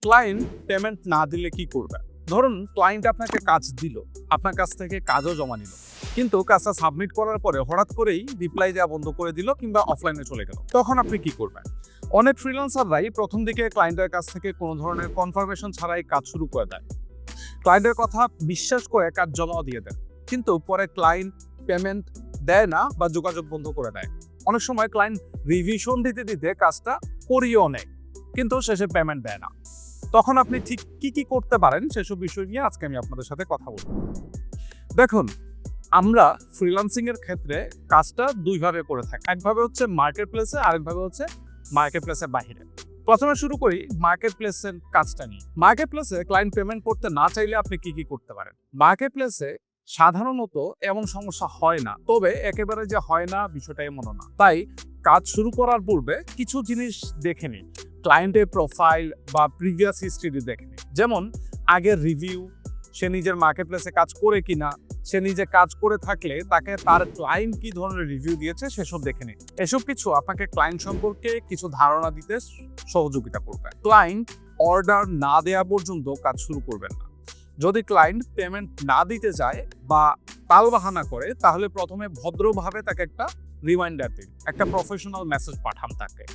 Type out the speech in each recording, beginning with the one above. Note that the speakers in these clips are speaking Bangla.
ক্লায়েন্ট পেমেন্ট না দিলে কি করবে? ধরুন ক্লায়েন্ট আপনাকে কাজ দিল, আপনার কাছ থেকে কাজও জমা নিল, কিন্তু কাজটা সাবমিট করার পরে হঠাৎ করেই রিপ্লাই দেওয়া বন্ধ করে দিল কিংবা অফলাইনে চলে গেল। তখন আপনি কি করবেন? অনেক ফ্রিল্যান্সাররাই প্রথম দিকে ক্লায়েন্টের কাছ থেকে কোনো ধরনের কনফার্মেশন ছাড়াই কাজ শুরু করে দেয়। ক্লায়েন্টের কথা বিশ্বাস করে কাজ জমাও দিয়ে দেয়, কিন্তু পরে ক্লায়েন্ট পেমেন্ট দেয় না বা যোগাযোগ বন্ধ করে দেয়। অনেক সময় ক্লায়েন্ট রিভিশন দিতে দিতে কাজটা করিয়েও নেয়, কিন্তু শেষে পেমেন্ট দেয় না। তখন আপনি ঠিক কি করতে পারেন সেসব বিষয় নিয়ে আজকে আমি আপনাদের সাথে কথা বলবো। দেখুন, আমরা ফ্রিল্যান্সিং এর ক্ষেত্রে কাজটা দুইভাবে করে থাকি। একভাবে হচ্ছে মার্কেট প্লেসে, আরেকভাবে হচ্ছে মার্কেট প্লেসের বাহিরে। প্রথমে শুরু করি মার্কেট প্লেসের কাজটা নিয়ে। মার্কেট প্লেসে ক্লায়েন্ট পেমেন্ট করতে না চাইলে আপনি কি করতে পারেন? মার্কেট প্লেসে সাধারণত এমন সমস্যা হয় না, তবে একেবারে যে হয় না বিষয়টা এমনও না। তাই কাজ শুরু করার পূর্বে কিছু জিনিস দেখে নিন। ক্লায়েন্টের প্রোফাইল বা প্রিভিয়াস হিস্ট্রি দেখে নিন, যেমন আগের রিভিউ, সে নিজের মার্কেট প্লেসে কাজ করে কিনা, সে নিজে কাজ করে থাকলে তাকে তার ক্লায়েন্ট কি ধরনের রিভিউ দিয়েছে সেসব দেখে নিন। এসব কিছু আপনাকে ক্লায়েন্ট সম্পর্কে কিছু ধারণা দিতে সহযোগিতা করবে। ক্লায়েন্ট অর্ডার না দেওয়া পর্যন্ত কাজ শুরু করবেন না। যদি ক্লায়েন্ট পেমেন্ট না দিতে চায় বা টালবাহানা করে, তাহলে প্রথমে ভদ্রভাবে তাকে একটা রিমাইন্ডার দিন, একটা প্রফেশনাল মেসেজ পাঠান।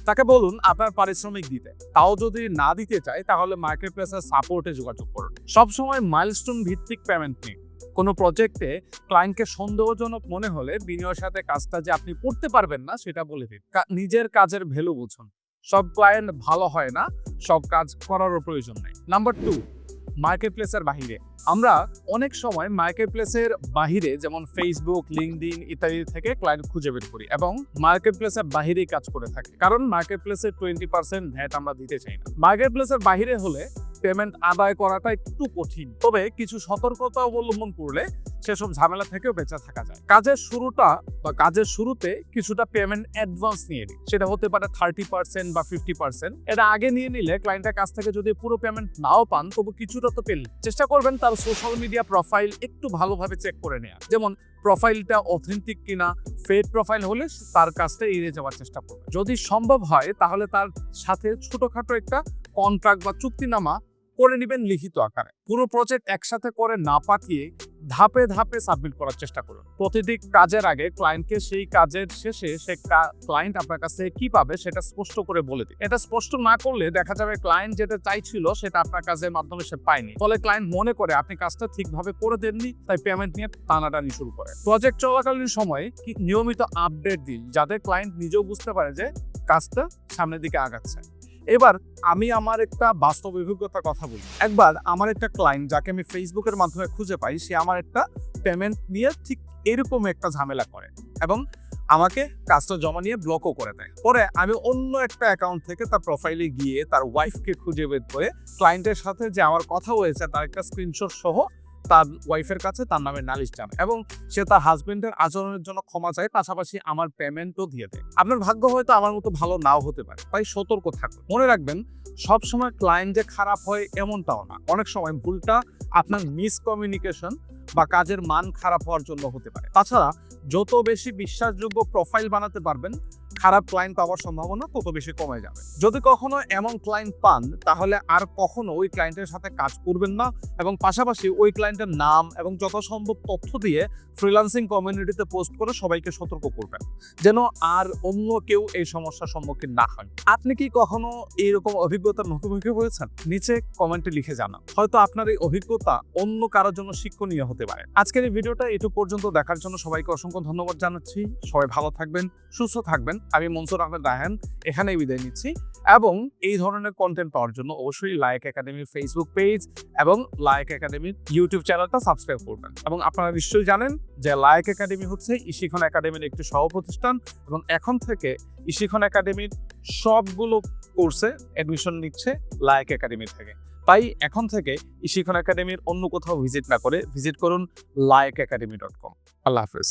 তাকে বলুন আপনার পারিশ্রমিক দিতে। তাও যদি না দিতে চায়, তাহলে মার্কেট প্লেসের সাপোর্টে যোগাযোগ করুন। সবসময় মাইলস্টোন ভিত্তিক পেমেন্ট নিন। কোনো প্রজেক্টে ক্লায়েন্টকে সন্দেহজনক মনে হলে বিনিয়োগের সাথে কাজটা যে আপনি করতে পারবেন না সেটা বলে দিন। নিজের কাজের ভ্যালু বুঝুন। সব ক্লায়েন্ট ভালো হয় না, সব কাজ করারও প্রয়োজন নেই। নাম্বার 2, মার্কেট প্লেসের বাহিরে। আমরা অনেক সময় মার্কেট প্লেসের বাহিরে, যেমন ফেসবুক, লিঙ্কডইন ইত্যাদি থেকে ক্লায়েন্ট খুঁজে বের করি এবং মার্কেট প্লেসের বাহিরেই কাজ করে থাকি, কারণ মার্কেট প্লেসের 20% ভ্যাট আমরা দিতে চাই না। মার্কেট প্লেসের বাহিরে হলে পেমেন্ট আদায় করাটা একটু কঠিন, তবে কিছু সতর্কতা অবলম্বন করলে সেসব ঝামেলা থেকেও বেঁচে থাকা যায়। কাজের শুরুতে কিছুটা পেমেন্ট অ্যাডভান্স নিয়ে নিন। সেটা হতে পারে 30% বা 50%। এটা আগে নিয়ে নিলে ক্লায়েন্টের কাছ থেকে যদি পুরো পেমেন্ট নাও পান, তবু কিছুটা তো পেলেন। চেষ্টা করবেন তার সোশ্যাল মিডিয়া প্রোফাইল একটু ভালোভাবে চেক করে নেওয়া, যেমন প্রোফাইলটা অথেন্টিক কিনা। ফেক প্রোফাইল হলে তার কাজটা এড়িয়ে যাওয়ার চেষ্টা করবেন। যদি সম্ভব হয় তাহলে তার সাথে ছোটখাটো একটা কন্ট্রাক্ট বা চুক্তিনামা করে নেবেন লিখিত আকারে। পুরো প্রজেক্ট একসাথে করে না পাঠিয়ে ধাপে ধাপে সাবমিট করার চেষ্টা করুন। প্রতিটি কাজের আগে ক্লায়েন্টকে সেই কাজের শেষে ক্লায়েন্ট আপনার কাছে কি পাবে সেটা স্পষ্ট করে বলে দিন। এটা স্পষ্ট না করলে দেখা যাবে ক্লায়েন্ট যেটা চাইছিল সেটা আপনার কাজের মাধ্যমে সে পায়নি, ফলে ক্লায়েন্ট মনে করে আপনি কাজটা ঠিকভাবে করে দেননি, তাই পেমেন্ট নিয়ে টানাটানি শুরু করে। প্রজেক্ট চলাকালীন সময়ে নিয়মিত আপডেট দিন, যাতে ক্লায়েন্ট নিজেও বুঝতে পারে যে কাজটা সামনের দিকে আগাচ্ছে। এবার আমি আমার একটা বাস্তব অভিজ্ঞতার কথা বলি। একবার আমার একটা ক্লায়েন্ট, যাকে আমি ফেসবুকের মাধ্যমে খুঁজে পাই, সে আমার একটা পেমেন্ট নিয়ে ঠিক এরকম একটা ঝামেলা করে এবং আমাকে কাজটা জমা নিয়ে ব্লকও করে দেয়। পরে আমি অন্য একটা অ্যাকাউন্ট থেকে তার প্রোফাইলে গিয়ে তার ওয়াইফকে খুঁজে বের করে ক্লায়েন্টের সাথে যে আমার কথা হয়েছে তার একটা স্ক্রিনশট সহ তার ওয়াইফের কাছে তার নামে নালিশ জানায় এবং সে তার হাজবেন্ডের আচরণের জন্য ক্ষমা চায়, পাশাপাশি আমার পেমেন্টও দিয়ে দেয়। আপনার ভাগ্য হয়তো আমার মতো ভালো নাও হতে পারে, তাই সতর্ক থাকুন। মনে রাখবেন, সবসময় ক্লায়েন্ট যে খারাপ হয় এমনটাও না। অনেক সময় ভুলটা আপনার মিসকমিউনিকেশন বা কাজের মান খারাপ হওয়ার জন্য হতে পারে। তাছাড়া যত বেশি বিশ্বাসযোগ্য প্রোফাইল বানাতে পারবেন, খারাপ ক্লায়েন্ট পাওয়ার সম্ভাবনা তত বেশি কমে যাবে। যদি কখনো এমন ক্লায়েন্ট পান, তাহলে আর কখনো ওই ক্লায়েন্টের সাথে কাজ করবেন না এবং পাশাপাশি ওই ক্লায়েন্টের নাম এবং যত সম্ভব তথ্য দিয়ে ফ্রিল্যান্সিং কমিউনিটিতে পোস্ট করে সবাইকে সতর্ক করবেন, যেন আর অন্য কেউ এই সমস্যার সম্মুখীন না হয়। আপনি কি কখনো এইরকম অভিজ্ঞতার মুখোমুখি হয়েছেন? নিচে কমেন্টে লিখে জানান। হয়তো আপনার এই অভিজ্ঞতা অন্য কারোর জন্য শিক্ষণীয় হতে পারে। আজকের এই ভিডিওটা এটুকু পর্যন্ত দেখার জন্য সবাইকে অসংখ্য ধন্যবাদ জানাচ্ছি। সবাই ভালো থাকবেন, সুস্থ থাকবেন। আমি মনসুর আহমেদ রায়হান এখানেই বিদায় নিচ্ছি এবং এই ধরনের কন্টেন্ট পাওয়ার জন্য অবশ্যই লায়েক একাডেমির ফেসবুক পেজ এবং লায়েক একাডেমির ইউটিউব চ্যানেলটা সাবস্ক্রাইব করবেন। এবং আপনারা নিশ্চয়ই জানেন যে লায়েক একাডেমি হচ্ছে ইশিখন একাডেমির একটি সহ-প্রতিষ্ঠান এবং এখন থেকে ইশিখন একাডেমির সবগুলো কোর্সে অ্যাডমিশন নিচ্ছে লায়েক একাডেমি থেকে। তাই এখন থেকে ইশিখন একাডেমির অন্য কোথাও ভিজিট না করে ভিজিট করুন layekeacademy.com। আল্লাহ হাফেজ।